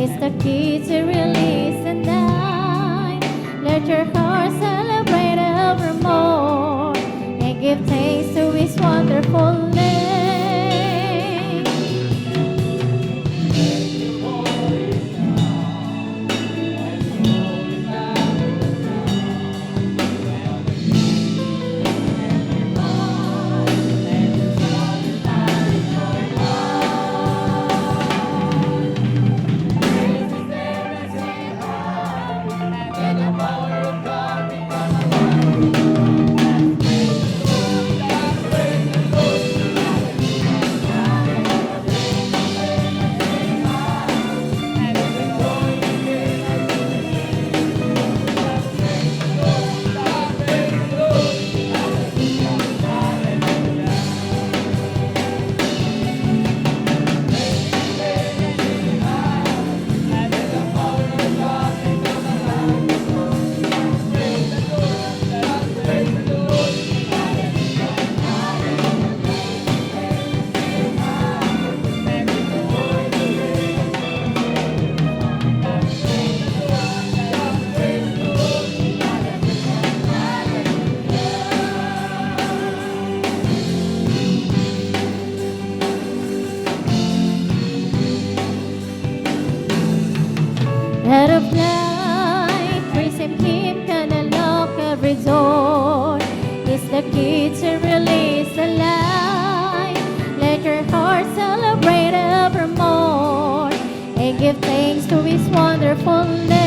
is the key to release the night. Let your heart celebrate evermore and give thanks to His wonderful name. Out of light, praise Him, Him can unlock every door. It's the key to release the light. Let your heart celebrate evermore and give thanks to His wonderful name.